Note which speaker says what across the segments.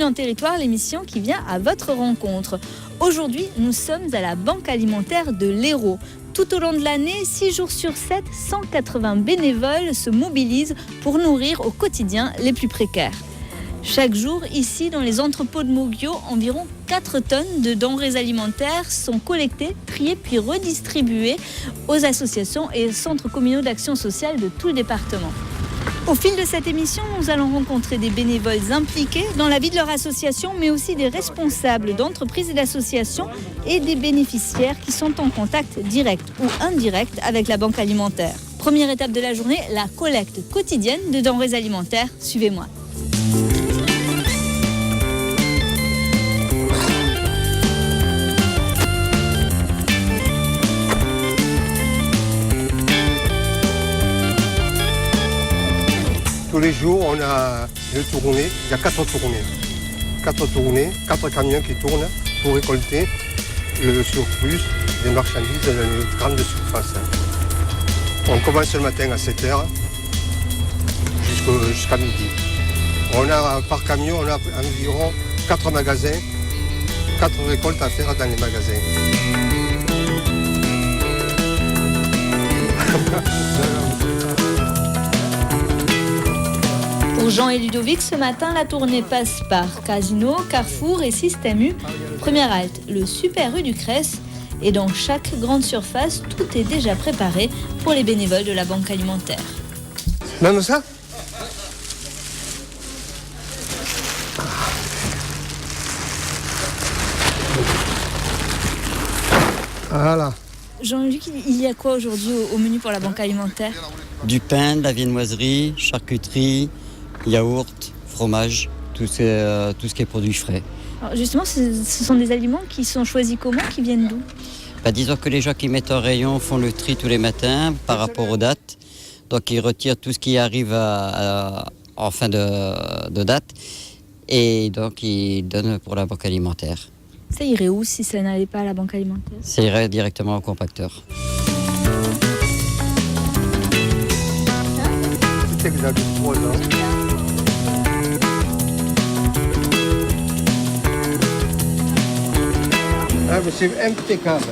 Speaker 1: en territoire, l'émission qui vient à votre rencontre. Aujourd'hui, nous sommes à la Banque alimentaire de l'Hérault. Tout au long de l'année, 6 jours sur 7, 180 bénévoles se mobilisent pour nourrir au quotidien les plus précaires. Chaque jour, ici, dans les entrepôts de Moguio, environ 4 tonnes de denrées alimentaires sont collectées, triées puis redistribuées aux associations et centres communaux d'action sociale de tout le département. Au fil de cette émission, nous allons rencontrer des bénévoles impliqués dans la vie de leur association, mais aussi des responsables d'entreprises et d'associations et des bénéficiaires qui sont en contact direct ou indirect avec la banque alimentaire. Première étape de la journée, la collecte quotidienne de denrées alimentaires. Suivez-moi.
Speaker 2: Tous les jours, on a une tournée, il y a 4 tournées. 4 camions qui tournent pour récolter le surplus des marchandises de les grandes surfaces. On commence le matin à 7h jusqu'à midi. Par camion, on a environ 4 magasins, 4 récoltes à faire dans les magasins.
Speaker 1: Pour Jean et Ludovic, ce matin, la tournée passe par Casino, Carrefour et Système U. Première halte, le Super U du Cress. Et dans chaque grande surface, tout est déjà préparé pour les bénévoles de la banque alimentaire.
Speaker 2: Même ça ? Voilà.
Speaker 1: Jean-Luc, il y a quoi aujourd'hui au menu pour la banque alimentaire ?
Speaker 3: Du pain, de la viennoiserie, charcuterie, yaourt, fromage, tout ce qui est produit frais.
Speaker 1: Alors justement, ce sont des aliments qui sont choisis comment, qui viennent d'où ?
Speaker 3: Disons que les gens qui mettent en rayon font le tri tous les matins par rapport aux dates. Donc ils retirent tout ce qui arrive en fin de date et donc ils donnent pour la banque alimentaire.
Speaker 1: Ça irait où si ça n'allait pas à la banque alimentaire ?
Speaker 3: Ça irait directement au compacteur.
Speaker 2: C'est exact, 3 ans. Ah, mais c'est impeccable.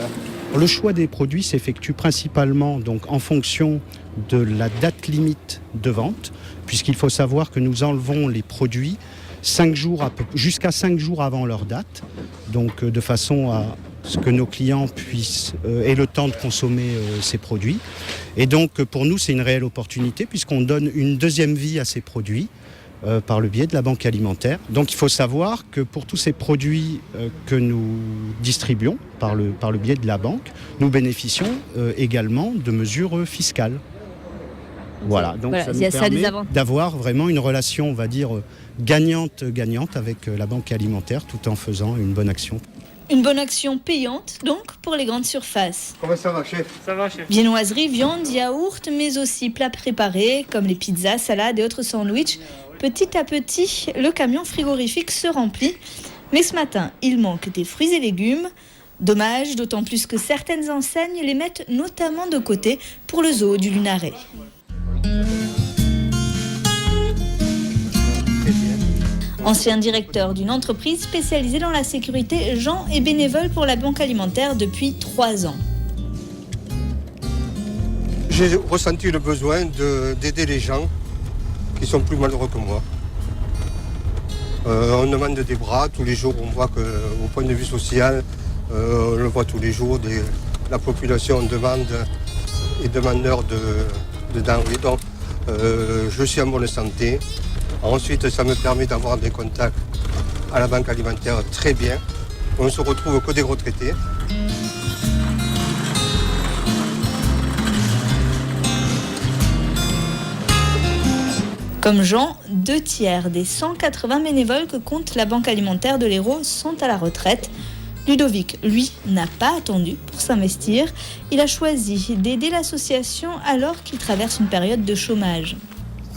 Speaker 4: Le choix des produits s'effectue principalement donc, en fonction de la date limite de vente, puisqu'il faut savoir que nous enlevons les produits jusqu'à 5 jours avant leur date, donc de façon à ce que nos clients aient le temps de consommer ces produits. Et donc pour nous, c'est une réelle opportunité puisqu'on donne une deuxième vie à ces produits par le biais de la banque alimentaire. Donc il faut savoir que pour tous ces produits que nous distribuons par le biais de la banque, nous bénéficions également de mesures fiscales. Voilà, donc ça nous permet d'avoir vraiment une relation, on va dire, gagnante avec la banque alimentaire tout en faisant une bonne action.
Speaker 1: Une bonne action payante, donc, pour les grandes surfaces.
Speaker 2: Comment ça va, chef ?
Speaker 5: Ça va, chef.
Speaker 1: Viennoiserie, viande, yaourt, mais aussi plats préparés, comme les pizzas, salades et autres sandwichs. Petit à petit, le camion frigorifique se remplit. Mais ce matin, il manque des fruits et légumes. Dommage, d'autant plus que certaines enseignes les mettent notamment de côté pour le zoo du Lunaret. Ancien directeur d'une entreprise spécialisée dans la sécurité, Jean est bénévole pour la banque alimentaire depuis 3 ans.
Speaker 2: J'ai ressenti le besoin d'aider les gens qui sont plus malheureux que moi. On demande des bras, tous les jours on voit qu'au point de vue social, on le voit tous les jours, la population est demandeur de denrées. Donc je suis en bonne santé. Ensuite, ça me permet d'avoir des contacts à la banque alimentaire très bien. On ne se retrouve que des retraités.
Speaker 1: Comme Jean, 2/3 des 180 bénévoles que compte la banque alimentaire de l'Hérault sont à la retraite. Ludovic, lui, n'a pas attendu pour s'investir. Il a choisi d'aider l'association alors qu'il traverse une période de chômage.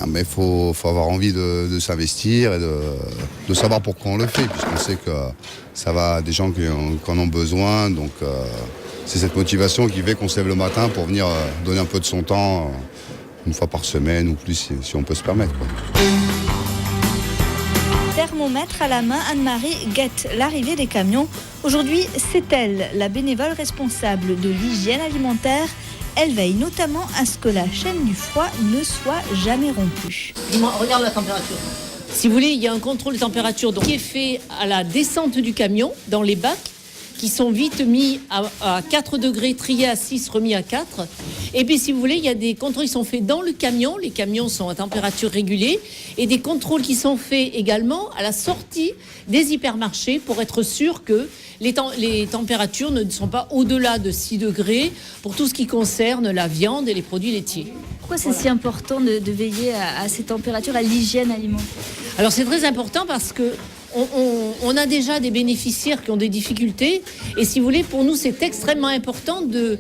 Speaker 6: Mais faut avoir envie de s'investir et de savoir pourquoi on le fait, puisqu'on sait que ça va à des gens qui en ont besoin. Donc c'est cette motivation qui fait qu'on se lève le matin pour venir donner un peu de son temps, une fois par semaine ou plus si on peut se permettre, quoi.
Speaker 1: thermomètre à la main, Anne-Marie guette l'arrivée des camions. Aujourd'hui, c'est elle, la bénévole responsable de l'hygiène alimentaire. Elle veille notamment à ce que la chaîne du froid ne soit jamais rompue.
Speaker 5: Dis-moi, regarde la température. Si vous voulez, il y a un contrôle de température qui est fait à la descente du camion, dans les bacs, qui sont vite mis à 4 degrés, triés à 6, remis à 4. Et puis, si vous voulez, il y a des contrôles qui sont faits dans le camion. Les camions sont à température régulée. Et des contrôles qui sont faits également à la sortie des hypermarchés pour être sûr que les températures ne sont pas au-delà de 6 degrés pour tout ce qui concerne la viande et les produits laitiers.
Speaker 1: Pourquoi c'est si important de veiller à ces températures, à l'hygiène alimentaire?
Speaker 5: Alors c'est très important parce que on a déjà des bénéficiaires qui ont des difficultés et si vous voulez, pour nous c'est extrêmement important de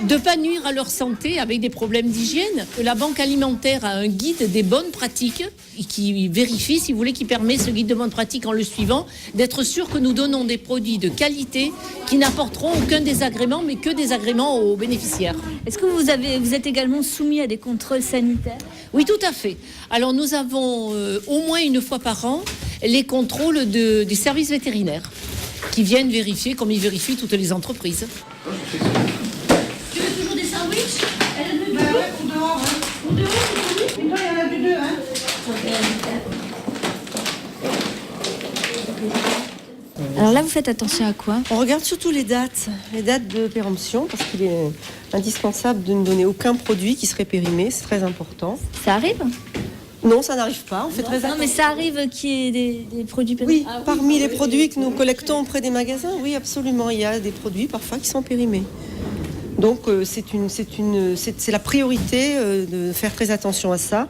Speaker 5: ne pas nuire à leur santé avec des problèmes d'hygiène. La Banque alimentaire a un guide des bonnes pratiques qui vérifie, si vous voulez, qui permet ce guide de bonnes pratiques en le suivant, d'être sûr que nous donnons des produits de qualité qui n'apporteront aucun désagrément mais que des agréments aux bénéficiaires.
Speaker 1: Est-ce que vous êtes également soumis à des contrôles sanitaires?
Speaker 5: Oui, tout à fait. Alors nous avons au moins une fois par an les contrôles des services vétérinaires qui viennent vérifier, comme ils vérifient toutes les entreprises.
Speaker 7: Tu veux toujours des sandwichs? Elle a ouais, pour dehors, hein. Pour dehors, c'est pour lui. Il y en a du deux, hein.
Speaker 1: Alors là, vous faites attention à quoi?
Speaker 8: On regarde surtout les dates de péremption, parce qu'il est indispensable de ne donner aucun produit qui serait périmé, c'est très important.
Speaker 1: Ça arrive?
Speaker 8: Non, ça n'arrive pas, on fait très
Speaker 1: Non,
Speaker 8: attention.
Speaker 1: mais ça arrive qu'il y ait des produits périmés?
Speaker 8: Oui, parmi les produits que nous collectons auprès des magasins, oui, absolument, il y a des produits parfois qui sont périmés. Donc c'est la priorité de faire très attention à ça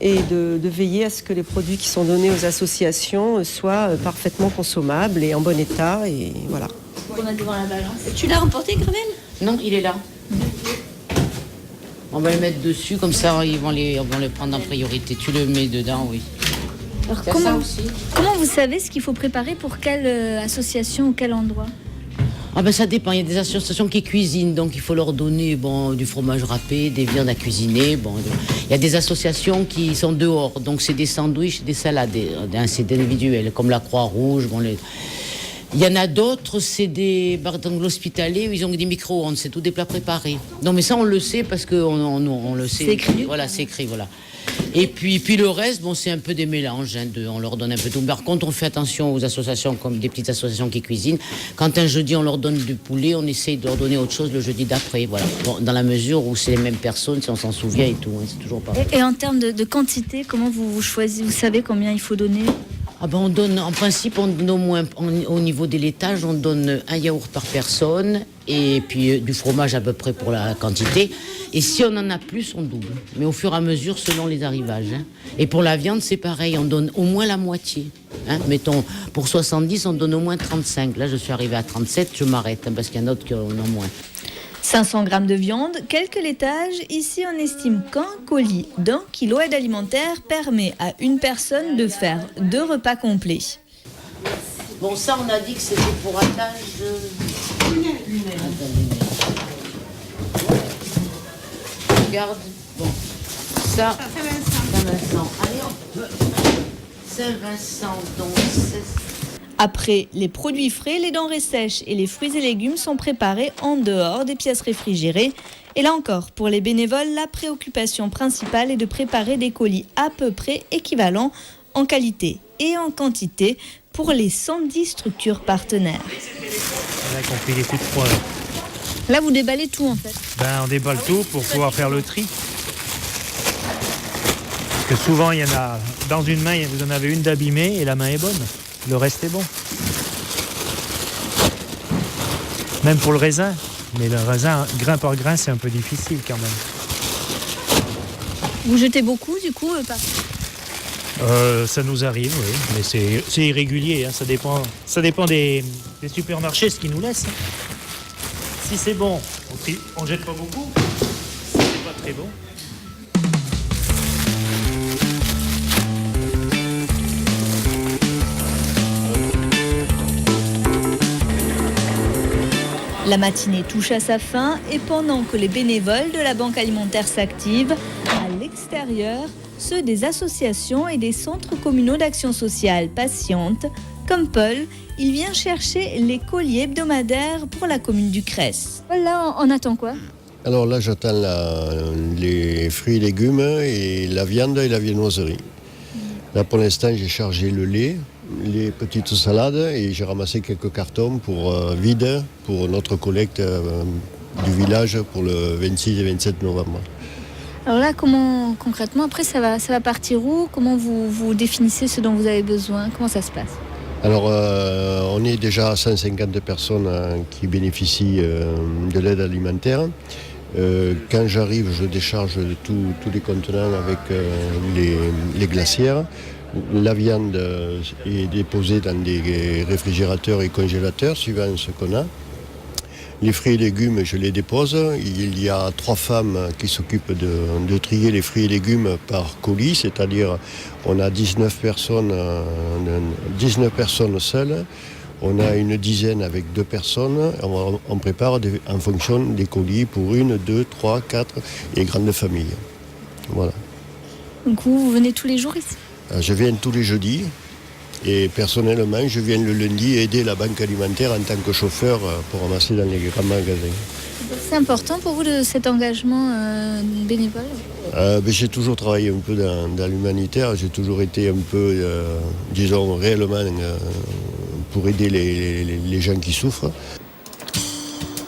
Speaker 8: et de veiller à ce que les produits qui sont donnés aux associations soient parfaitement consommables et en bon état, et voilà.
Speaker 1: On a devant la balance.
Speaker 7: Tu l'as remporté, Grenelle?
Speaker 5: Non, il est là. On va le mettre dessus, comme ça ils vont les prendre en priorité. Tu le mets dedans, oui.
Speaker 1: Alors
Speaker 5: Il y a ça aussi.
Speaker 1: comment vous savez ce qu'il faut préparer pour quelle association ou quel endroit?
Speaker 5: Ah ben ça dépend, il y a des associations qui cuisinent, donc il faut leur donner du fromage râpé, des viandes à cuisiner. Il y a des associations qui sont dehors, donc c'est des sandwichs, des salades, c'est individuel, comme la Croix-Rouge. Il y en a d'autres, c'est des dans l'hospitalier où ils ont des micro-ondes, c'est tout des plats préparés. Non mais ça on le sait parce qu'on le sait.
Speaker 1: C'est écrit.
Speaker 5: Voilà, c'est écrit, voilà. Et puis le reste, c'est un peu des mélanges, on leur donne un peu tout. Par contre, on fait attention aux associations, comme des petites associations qui cuisinent. Quand un jeudi, on leur donne du poulet, on essaye de leur donner autre chose le jeudi d'après, voilà. Bon, dans la mesure où c'est les mêmes personnes, si on s'en souvient et tout, c'est toujours pas.
Speaker 1: Et en termes de quantité, comment vous choisissez? Vous savez combien il faut donner?
Speaker 5: On donne, en principe, on donne au moins, au niveau des laitages, on donne un yaourt par personne et puis du fromage à peu près pour la quantité. Et si on en a plus, on double. Mais au fur et à mesure, selon les arrivages. Et pour la viande, c'est pareil, on donne au moins la moitié. Mettons, pour 70, on donne au moins 35. Là, je suis arrivée à 37, je m'arrête, parce qu'il y en a d'autres qui en ont moins.
Speaker 1: 500 grammes de viande, quelques laitages. Ici, on estime qu'un colis d'1 kilo aide alimentaire permet à une personne de faire 2 repas complets.
Speaker 5: Bon, ça, on a dit que c'était pour attache Regarde. Bon, ça, Saint-Vincent. Allez, hop. Saint-Vincent, donc,
Speaker 1: Après les produits frais, les denrées sèches et les fruits et légumes sont préparés en dehors des pièces réfrigérées. Et là encore, pour les bénévoles, la préoccupation principale est de préparer des colis à peu près équivalents en qualité et en quantité pour les 110 structures partenaires.
Speaker 9: Là qu'on fait les coups de froid.
Speaker 1: Là, vous déballez tout en fait.
Speaker 9: On déballe tout pour pouvoir faire le tri. Parce que souvent, il y en a dans une main, vous en avez une d'abîmée et la main est bonne. Le reste est bon. Même pour le raisin. Mais le raisin, grain par grain, c'est un peu difficile quand même.
Speaker 1: Vous jetez beaucoup du coup
Speaker 9: Ça nous arrive, oui. Mais c'est irrégulier. Ça dépend des supermarchés, ce qu'ils nous laissent. Si c'est bon, on jette pas beaucoup. Si c'est pas très bon.
Speaker 1: La matinée touche à sa fin et pendant que les bénévoles de la Banque alimentaire s'activent, à à l'extérieur, ceux des associations et des centres communaux d'action sociale patientes. Comme Paul, il vient chercher les colis hebdomadaires pour la commune du Cress. Là, on attend quoi?
Speaker 10: Alors là, j'attends les fruits et légumes et la viande et la viennoiserie. Là, pour l'instant, j'ai chargé le lait, les petites salades et j'ai ramassé quelques cartons vides pour notre collecte du village pour le 26 et 27 novembre.
Speaker 1: Alors là, comment concrètement, après, ça va partir où? Comment vous définissez ce dont vous avez besoin? Comment ça se passe?
Speaker 10: Alors, on est déjà à 150 personnes qui bénéficient de l'aide alimentaire. Quand j'arrive, je décharge tous les contenants avec les glacières. La viande est déposée dans des réfrigérateurs et congélateurs, suivant ce qu'on a. Les fruits et légumes, je les dépose. Il y a 3 femmes qui s'occupent de trier les fruits et légumes par colis, c'est-à-dire on a 19 personnes seules. On a une dizaine avec 2 personnes. On prépare en fonction des colis pour 1, 2, 3, 4 et grandes familles. Voilà.
Speaker 1: Donc vous venez tous les jours ici?
Speaker 10: Je viens tous les jeudis. Et personnellement, je viens le lundi aider la banque alimentaire en tant que chauffeur pour ramasser dans les grands magasins.
Speaker 1: C'est important pour vous cet engagement bénévole?
Speaker 10: J'ai toujours travaillé un peu dans l'humanitaire. J'ai toujours été un peu, disons, réellement pour aider les gens qui souffrent.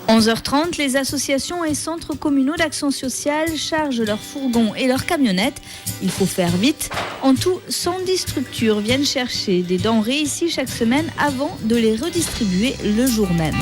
Speaker 1: 11h30, les associations et centres communaux d'action sociale chargent leurs fourgons et leurs camionnettes. Il faut faire vite. En tout, 110 structures viennent chercher des denrées ici chaque semaine avant de les redistribuer le jour même.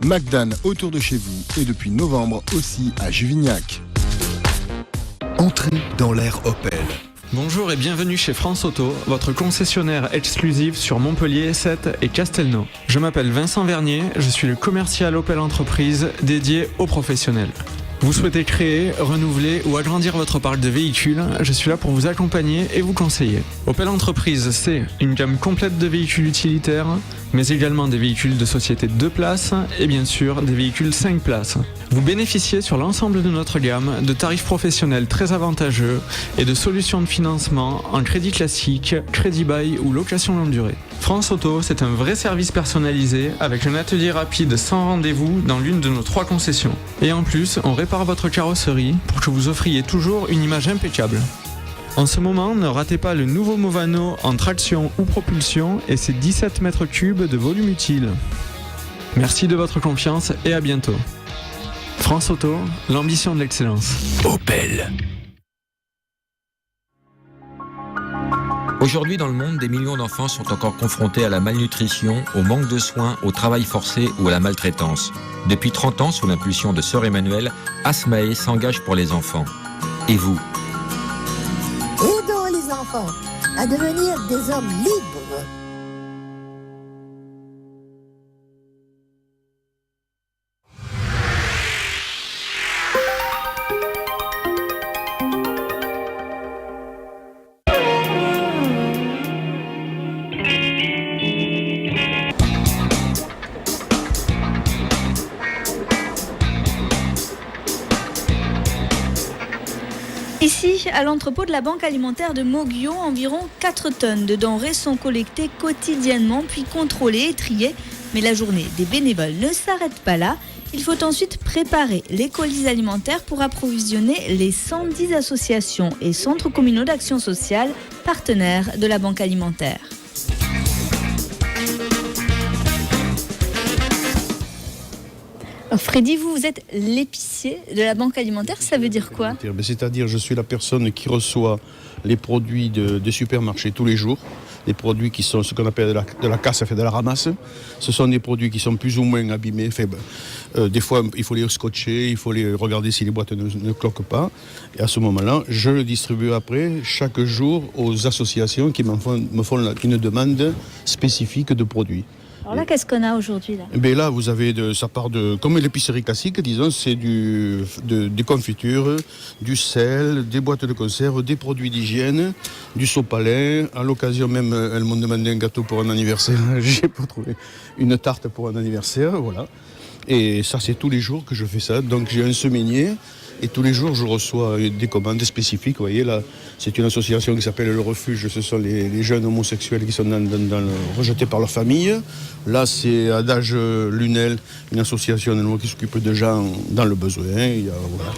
Speaker 11: Magdan autour de chez vous et depuis novembre aussi à Juvignac.
Speaker 12: Entrez dans l'ère Opel.
Speaker 13: Bonjour et bienvenue chez France Auto, votre concessionnaire exclusif sur Montpellier, Sète et Castelnau. Je m'appelle Vincent Vernier, je suis le commercial Opel Entreprise dédié aux professionnels. Vous souhaitez créer, renouveler ou agrandir votre parc de véhicules, je suis là pour vous accompagner et vous conseiller. Opel Entreprise, c'est une gamme complète de véhicules utilitaires, mais également des véhicules de société 2 places et bien sûr des véhicules 5 places. Vous bénéficiez sur l'ensemble de notre gamme de tarifs professionnels très avantageux et de solutions de financement en crédit classique, crédit bail ou location longue durée. France Auto, c'est un vrai service personnalisé avec un atelier rapide sans rendez-vous dans l'une de nos 3 concessions. Et en plus, on répare votre carrosserie pour que vous offriez toujours une image impeccable. En ce moment, ne ratez pas le nouveau Movano en traction ou propulsion et ses 17 mètres cubes de volume utile. Merci de votre confiance et à bientôt. France Auto, l'ambition de l'excellence.
Speaker 12: Opel.
Speaker 14: Aujourd'hui, dans le monde, des millions d'enfants sont encore confrontés à la malnutrition, au manque de soins, au travail forcé ou à la maltraitance. Depuis 30 ans, sous l'impulsion de Sœur Emmanuelle, Asmae s'engage pour les enfants. Et vous ?
Speaker 15: Aidons les enfants à devenir des hommes libres.
Speaker 1: Ici, à l'entrepôt de la Banque alimentaire de Moguio, environ 4 tonnes de denrées sont collectées quotidiennement, puis contrôlées et triées. Mais la journée des bénévoles ne s'arrête pas là. Il faut ensuite préparer les colis alimentaires pour approvisionner les 110 associations et centres communaux d'action sociale partenaires de la Banque alimentaire. Alors Freddy, vous êtes l'épicier de la Banque alimentaire, ça veut dire quoi?
Speaker 16: C'est-à-dire, je suis la personne qui reçoit les produits des supermarchés tous les jours. des produits qui sont ce qu'on appelle de la casse, de la ramasse. Ce sont des produits qui sont plus ou moins abîmés. Des fois, il faut les scotcher, il faut les regarder si les boîtes ne cloquent pas. Et à ce moment-là, je le distribue après, chaque jour, aux associations qui me font une demande spécifique de produits.
Speaker 1: Alors là, qu'est-ce qu'on a aujourd'hui là ?
Speaker 16: Ben là, vous avez ça part de, comme l'épicerie classique, disons, c'est des confitures, du sel, des boîtes de conserve, des produits d'hygiène, du sopalin. À l'occasion même, elles m'ont demandé un gâteau pour un anniversaire. J'ai pas trouvé une tarte pour un anniversaire, voilà. Et ça, c'est tous les jours que je fais ça. Donc j'ai un semainier. Et tous les jours, je reçois des commandes spécifiques. Vous voyez, là, c'est une association qui s'appelle Le Refuge. Ce sont les jeunes homosexuels qui sont rejetés par leur famille. Là, c'est Adage Lunel, une association qui s'occupe de gens dans le besoin. Voilà.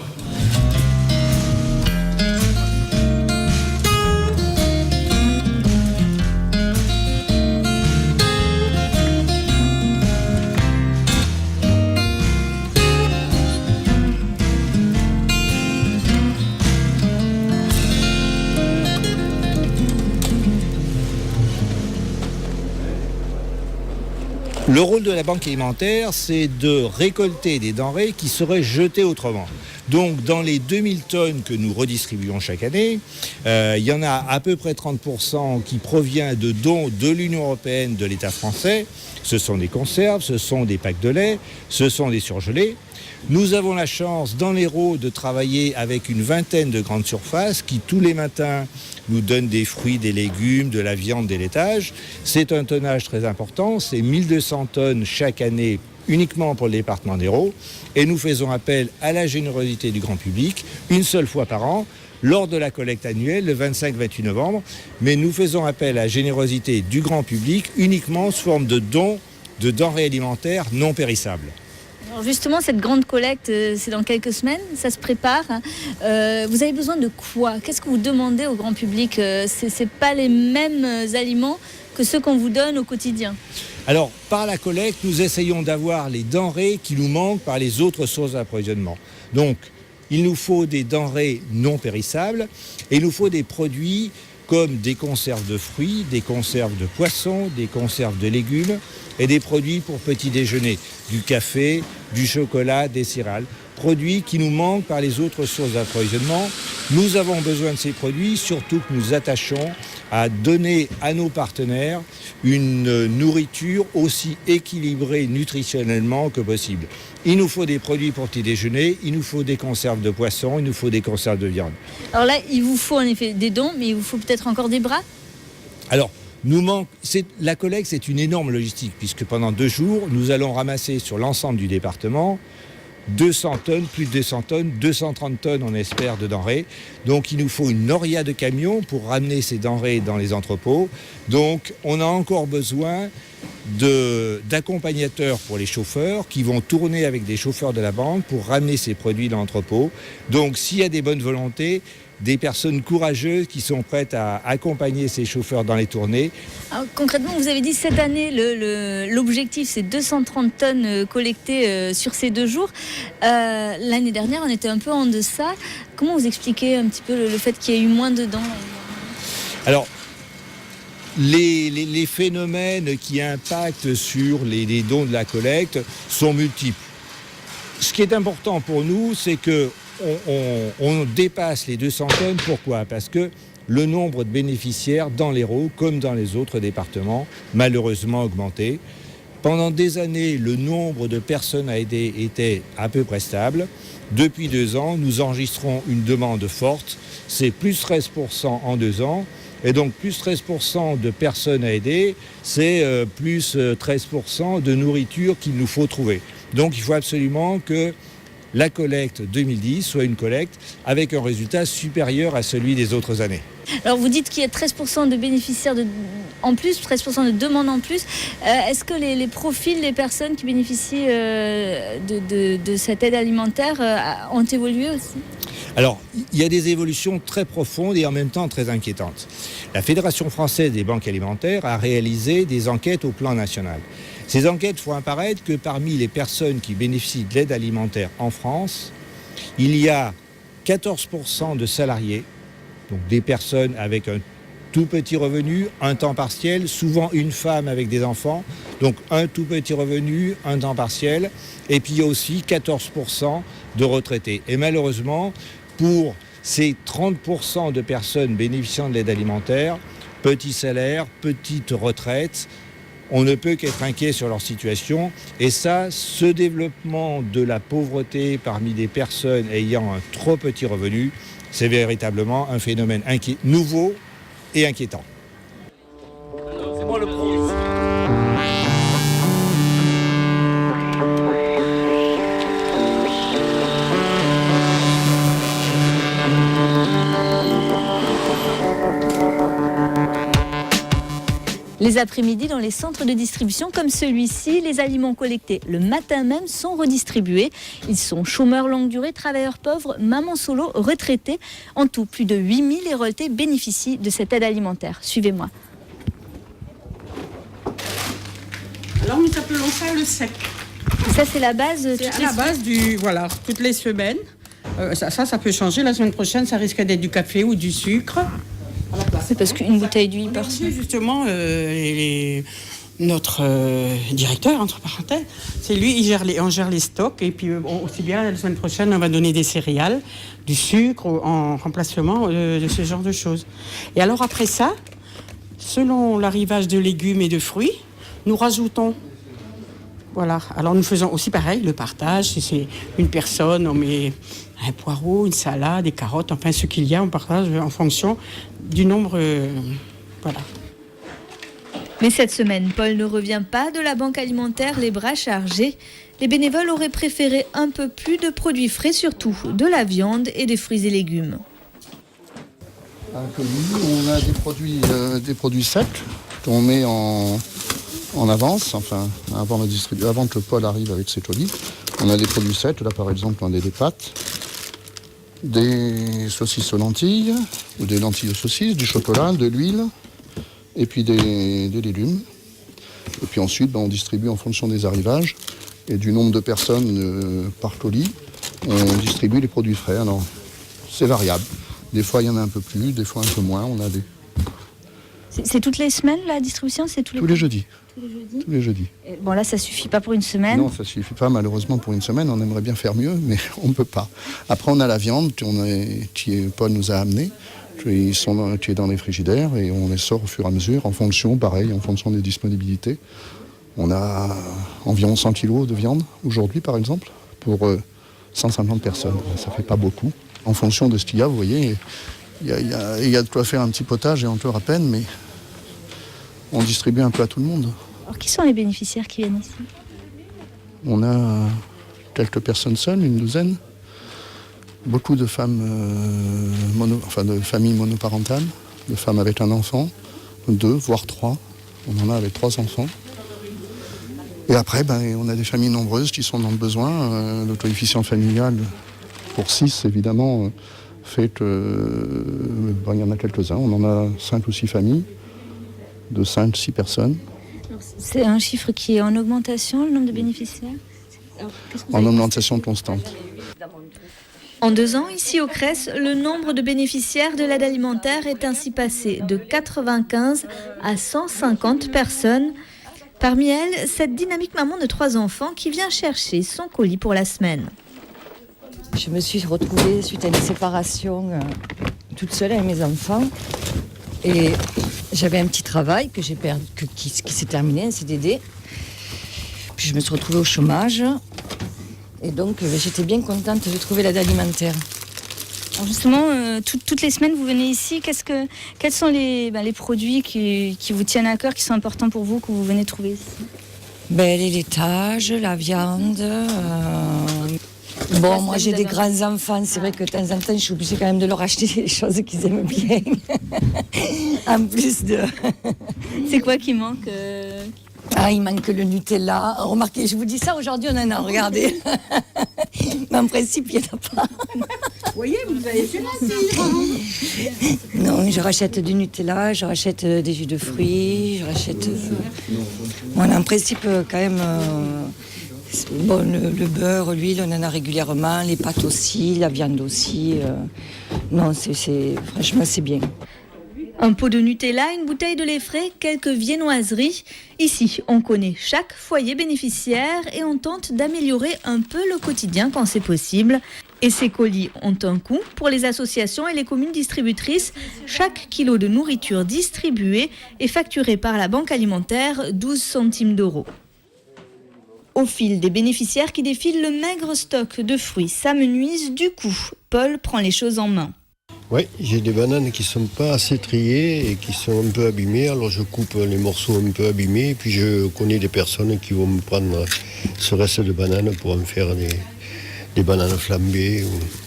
Speaker 17: Le rôle de la banque alimentaire, c'est de récolter des denrées qui seraient jetées autrement. Donc, dans les 2000 tonnes que nous redistribuons chaque année, il y en a à peu près 30% qui provient de dons de l'Union européenne, de l'État français. Ce sont des conserves, ce sont des packs de lait, ce sont des surgelés. Nous avons la chance, dans l'Hérault, de travailler avec une vingtaine de grandes surfaces qui, tous les matins, nous donnent des fruits, des légumes, de la viande, des laitages. C'est un tonnage très important, c'est 1200 tonnes chaque année uniquement pour le département d'Hérault. Et nous faisons appel à la générosité du grand public une seule fois par an, lors de la collecte annuelle, le 25-28 novembre. Mais nous faisons appel à la générosité du grand public uniquement sous forme de dons de denrées alimentaires non périssables.
Speaker 1: Alors justement, cette grande collecte, c'est dans quelques semaines, ça se prépare. Vous avez besoin de quoi ? Qu'est-ce que vous demandez au grand public ? C'est pas les mêmes aliments que ceux qu'on vous donne au quotidien.
Speaker 17: Alors, par la collecte, nous essayons d'avoir les denrées qui nous manquent par les autres sources d'approvisionnement. Donc, il nous faut des denrées non périssables et il nous faut des produits comme des conserves de fruits, des conserves de poissons, des conserves de légumes et des produits pour petit déjeuner, du café, du chocolat, des céréales. Produits qui nous manquent par les autres sources d'approvisionnement. Nous avons besoin de ces produits, surtout que nous attachons à donner à nos partenaires une nourriture aussi équilibrée nutritionnellement que possible. Il nous faut des produits pour petit déjeuner, il nous faut des conserves de poisson, il nous faut des conserves de viande.
Speaker 1: Alors là, il vous faut en effet des dons, mais il vous faut peut-être encore des bras ?
Speaker 17: Alors, la collecte, c'est une énorme logistique, puisque pendant 2 jours, nous allons ramasser sur l'ensemble du département 200 tonnes, plus de 200 tonnes, 230 tonnes on espère de denrées. Donc il nous faut une noria de camions pour ramener ces denrées dans les entrepôts. Donc on a encore besoin d'accompagnateurs pour les chauffeurs qui vont tourner avec des chauffeurs de la banque pour ramener ces produits dans l'entrepôt. Donc s'il y a des bonnes volontés, des personnes courageuses qui sont prêtes à accompagner ces chauffeurs dans les tournées.
Speaker 1: Alors, concrètement, vous avez dit cette année, l'objectif c'est 230 tonnes collectées sur ces 2 jours. L'année dernière, on était un peu en deçà. Comment vous expliquez un petit peu le fait qu'il y ait eu moins de dons ?
Speaker 17: Alors, les phénomènes qui impactent sur les dons de la collecte sont multiples. Ce qui est important pour nous, c'est que on dépasse les 200 tonnes. Pourquoi ? Parce que le nombre de bénéficiaires dans l'Hérault, comme dans les autres départements, malheureusement augmenté. Pendant des années, le nombre de personnes à aider était à peu près stable. Depuis 2 ans, nous enregistrons une demande forte. C'est plus 13% en 2 ans. Et donc, plus 13% de personnes à aider, c'est plus 13% de nourriture qu'il nous faut trouver. Donc, il faut absolument que la collecte 2010 soit une collecte avec un résultat supérieur à celui des autres années.
Speaker 1: Alors vous dites qu'il y a 13% de bénéficiaires en plus, 13% de demandes en plus. Est-ce que les profils des personnes qui bénéficient de cette aide alimentaire ont évolué aussi ?
Speaker 17: Alors, il y a des évolutions très profondes et en même temps très inquiétantes. La Fédération française des banques alimentaires a réalisé des enquêtes au plan national. Ces enquêtes font apparaître que parmi les personnes qui bénéficient de l'aide alimentaire en France, il y a 14% de salariés, donc des personnes avec un tout petit revenu, un temps partiel, souvent une femme avec des enfants. Donc un tout petit revenu, un temps partiel. Et puis il y a aussi 14% de retraités. Et malheureusement, pour ces 30% de personnes bénéficiant de l'aide alimentaire, petit salaire, petite retraite, on ne peut qu'être inquiet sur leur situation. Et ça, ce développement de la pauvreté parmi des personnes ayant un trop petit revenu, c'est véritablement un phénomène nouveau et inquiétant.
Speaker 18: C'est moi le pro ici.
Speaker 1: Les après-midi, dans les centres de distribution comme celui-ci, les aliments collectés le matin même sont redistribués. Ils sont chômeurs longue durée, travailleurs pauvres, mamans solo, retraités. En tout, plus de 8000 Héraultais bénéficient de cette aide alimentaire. Suivez-moi.
Speaker 19: Alors nous appelons ça le sec.
Speaker 1: Ça, c'est la base.
Speaker 19: C'est à la base du, voilà, toutes les semaines. Ça peut changer. La semaine prochaine, ça risque d'être du café ou du sucre.
Speaker 1: C'est parce qu'une bouteille d'huile par semaine.
Speaker 19: Justement, notre directeur, entre parenthèses, c'est lui, on gère les stocks. Et puis aussi bien, la semaine prochaine, on va donner des céréales, du sucre en remplacement de ce genre de choses. Et alors après ça, selon l'arrivage de légumes et de fruits, nous rajoutons. Voilà. Alors nous faisons aussi pareil, le partage. Si c'est une personne, on met un poireau, une salade, des carottes, enfin ce qu'il y a, on partage en fonction du nombre. Voilà.
Speaker 1: Mais cette semaine, Paul ne revient pas de la banque alimentaire les bras chargés. Les bénévoles auraient préféré un peu plus de produits frais, surtout de la viande et des fruits et légumes.
Speaker 6: On a des produits secs qu'on met en avance, enfin avant que le Paul arrive avec ses colis. On a des produits secs, là par exemple on a des pâtes, des saucisses aux lentilles, ou des lentilles aux saucisses, du chocolat, de l'huile, et puis des légumes. Et puis ensuite on distribue en fonction des arrivages et du nombre de personnes par colis, on distribue les produits frais. Alors c'est variable. Des fois il y en a un peu plus, des fois un peu moins. On a des...
Speaker 1: C'est toutes les semaines la distribution, c'est
Speaker 6: tous les jeudis. Tous les jeudis.
Speaker 1: Bon là, ça suffit pas pour une semaine.
Speaker 6: Non, ça suffit pas malheureusement pour une semaine. On aimerait bien faire mieux, mais on ne peut pas. Après, on a la viande Paul nous a amené, qui est dans les frigidaires et on les sort au fur et à mesure en fonction des disponibilités. On a environ 100 kilos de viande aujourd'hui, par exemple, pour 150 personnes. Ça fait pas beaucoup. En fonction de ce qu'il y a, vous voyez, il y a de quoi faire un petit potage et encore à peine, mais on distribue un peu à tout le monde.
Speaker 1: Alors, qui sont les bénéficiaires qui viennent ici?
Speaker 6: On a quelques personnes seules, une douzaine. Beaucoup de femmes, de familles monoparentales, de femmes avec un enfant, 2, voire 3. On en a avec 3 enfants. Et après, on a des familles nombreuses qui sont dans le besoin. Le coefficient familial, pour 6, évidemment, fait que... il y en a quelques-uns. On en a 5 ou 6 familles, de 5-6 personnes.
Speaker 1: C'est un chiffre qui est en augmentation, le nombre de bénéficiaires?
Speaker 6: En augmentation constante.
Speaker 1: En 2 ans, ici au CRES, le nombre de bénéficiaires de l'aide alimentaire est ainsi passé de 95 à 150 personnes. Parmi elles, cette dynamique maman de 3 enfants qui vient chercher son colis pour la semaine.
Speaker 20: Je me suis retrouvée suite à une séparation toute seule avec mes enfants. Et j'avais un petit travail que j'ai perdu, qui s'est terminé, un CDD. Puis je me suis retrouvée au chômage. Et donc j'étais bien contente de trouver l'aide alimentaire.
Speaker 1: Alors justement, toutes les semaines, vous venez ici. Quels sont les produits qui vous tiennent à cœur, qui sont importants pour vous, que vous venez trouver ici?
Speaker 20: Les laitages, la viande. Bon, moi j'ai des grands enfants, c'est vrai que de temps en temps je suis obligée quand même de leur acheter des choses qu'ils aiment bien. En plus de...
Speaker 1: C'est quoi qui manque
Speaker 20: Il manque le Nutella. Remarquez, je vous dis ça, aujourd'hui on en a, regardez. Mais en principe, il n'y en a pas.
Speaker 19: Vous voyez, vous avez fait la
Speaker 20: Non, je rachète du Nutella, je rachète des jus de fruits, je rachète... en principe, quand même... le beurre, l'huile, on en a régulièrement, les pâtes aussi, la viande aussi. Non, franchement, c'est bien.
Speaker 1: Un pot de Nutella, une bouteille de lait frais, quelques viennoiseries. Ici, on connaît chaque foyer bénéficiaire et on tente d'améliorer un peu le quotidien quand c'est possible. Et ces colis ont un coût pour les associations et les communes distributrices. Chaque kilo de nourriture distribué est facturé par la Banque alimentaire 12 centimes d'euros. Au fil des bénéficiaires qui défilent, le maigre stock de fruits s'amenuise. Du coup, Paul prend les choses en main.
Speaker 10: Oui, j'ai des bananes qui ne sont pas assez triées et qui sont un peu abîmées. Alors je coupe les morceaux un peu abîmés. Et puis je connais des personnes qui vont me prendre ce reste de bananes pour en faire des bananes flambées,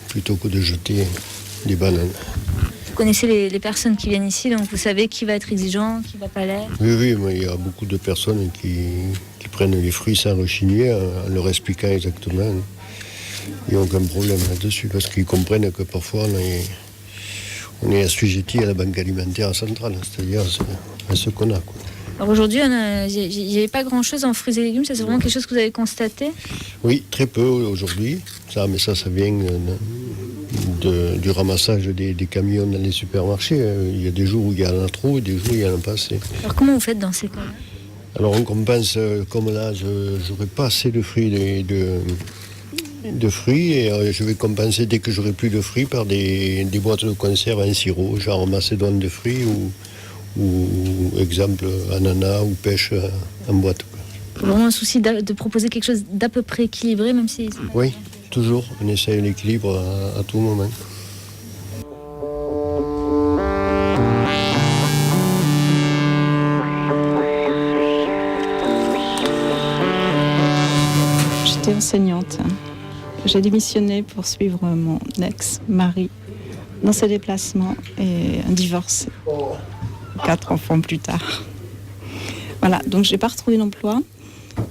Speaker 10: plutôt que de jeter des bananes.
Speaker 1: Vous connaissez les personnes qui viennent ici, donc vous savez qui va être exigeant, qui ne va pas l'être.
Speaker 10: Oui, mais il y a beaucoup de personnes qui prennent les fruits sans rechigner en leur expliquant exactement. Il n'y a aucun problème là-dessus parce qu'ils comprennent que parfois on est assujetti à la banque alimentaire centrale, c'est-à-dire à ce qu'on a.
Speaker 1: Alors aujourd'hui, il n'y avait pas grand-chose en fruits et légumes, ça c'est vraiment quelque chose que vous avez constaté?
Speaker 10: Oui, très peu aujourd'hui, mais ça vient du ramassage des camions dans les supermarchés. Il y a des jours où il y en a trop et des jours où il n'y en a pas assez.
Speaker 1: Alors comment vous faites dans ces cas-là?
Speaker 10: Alors on compense, comme là, je n'aurai pas assez de fruits de fruits et je vais compenser dès que j'aurai plus de fruits par des boîtes de conserve en sirop, genre macédoine de fruits ou exemple ananas ou pêche en boîte.
Speaker 1: Il y a vraiment un souci de proposer quelque chose d'à peu près équilibré, même si...
Speaker 10: Oui, toujours, on essaye l'équilibre à tout moment.
Speaker 21: J'étais enseignante. J'ai démissionné pour suivre mon ex-mari dans ses déplacements et un divorce 4 enfants plus tard. Voilà, donc je n'ai pas retrouvé d'emploi.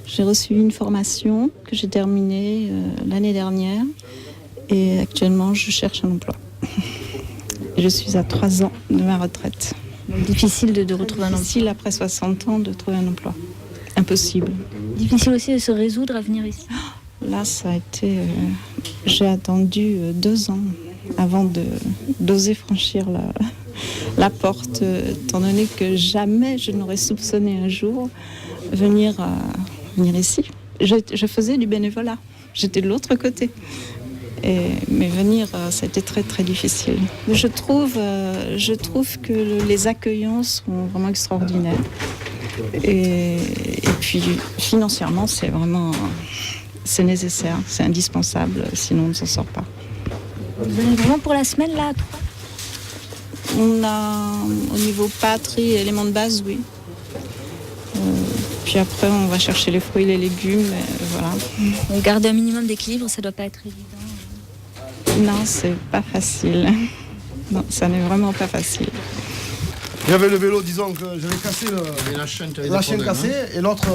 Speaker 21: J'ai reçu une formation que j'ai terminée l'année dernière et actuellement je cherche un emploi. Je suis à 3 ans de ma retraite.
Speaker 1: Donc difficile de retrouver un emploi.
Speaker 21: Difficile après 60 ans de trouver un emploi. Impossible.
Speaker 1: Difficile aussi de se résoudre à venir ici.
Speaker 21: Là, ça a été... j'ai attendu 2 ans avant d'oser franchir la porte, étant donné que jamais je n'aurais soupçonné un jour venir ici. Je faisais du bénévolat. J'étais de l'autre côté. Mais venir, ça a été très très difficile. Je trouve que les accueillants sont vraiment extraordinaires. Et puis financièrement, c'est nécessaire, c'est indispensable, sinon on ne s'en sort pas.
Speaker 1: Vous venez vraiment pour la semaine là à 3?
Speaker 21: On a au niveau pâtes et éléments de base, oui. Puis après, on va chercher les fruits et les légumes, voilà.
Speaker 1: Garder un minimum d'équilibre, ça ne doit pas être évident.
Speaker 21: Non, c'est pas facile. Non, ça n'est vraiment pas facile.
Speaker 22: J'avais le vélo, disons que j'avais cassé la chaîne cassée, et l'autre,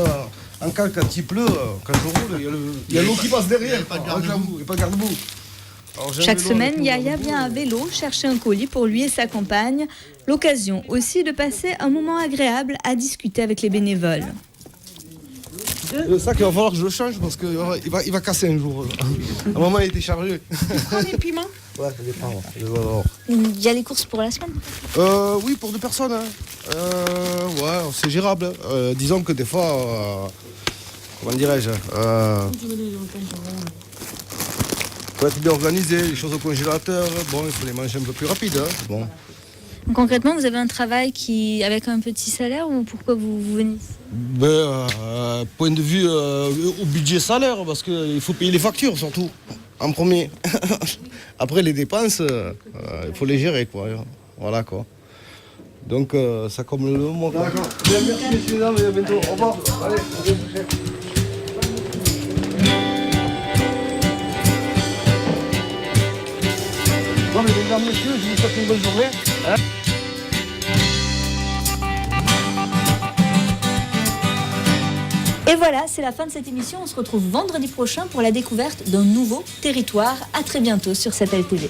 Speaker 22: en cas quand il pleut, quand je roule, il y a l'eau qui passe derrière. Il n'y a pas de garde-boue.
Speaker 1: Chaque semaine, Yaya vient à vélo chercher un colis pour lui et sa compagne. L'occasion aussi de passer un moment agréable à discuter avec les bénévoles.
Speaker 22: Le sac, il va falloir que je le change parce qu'il va casser un jour. À un moment, il était chargé.
Speaker 19: Tu prends des piments?
Speaker 22: Ouais, ça dépend.
Speaker 1: Il y a les courses pour la semaine?
Speaker 22: Oui, pour 2 personnes. Ouais, c'est gérable. Disons que des fois, comment dirais-je, faut être bien organisé, les choses au congélateur, bon, il faut les manger un peu plus rapide. Bon.
Speaker 1: Concrètement, vous avez un travail avec un petit salaire ou pourquoi vous venez ici?
Speaker 22: Point de vue au budget salaire, parce qu'il faut payer les factures surtout, en premier. Après les dépenses, il faut les gérer, quoi. Voilà, quoi. Donc ça comme le moment. D'accord. Merci messieurs, dames, et à bientôt. Au revoir. Allez, à bientôt. Bon, mesdames, messieurs, je vous souhaite une bonne journée.
Speaker 1: Et voilà, c'est la fin de cette émission. On se retrouve vendredi prochain pour la découverte d'un nouveau territoire. À très bientôt sur cette LTV.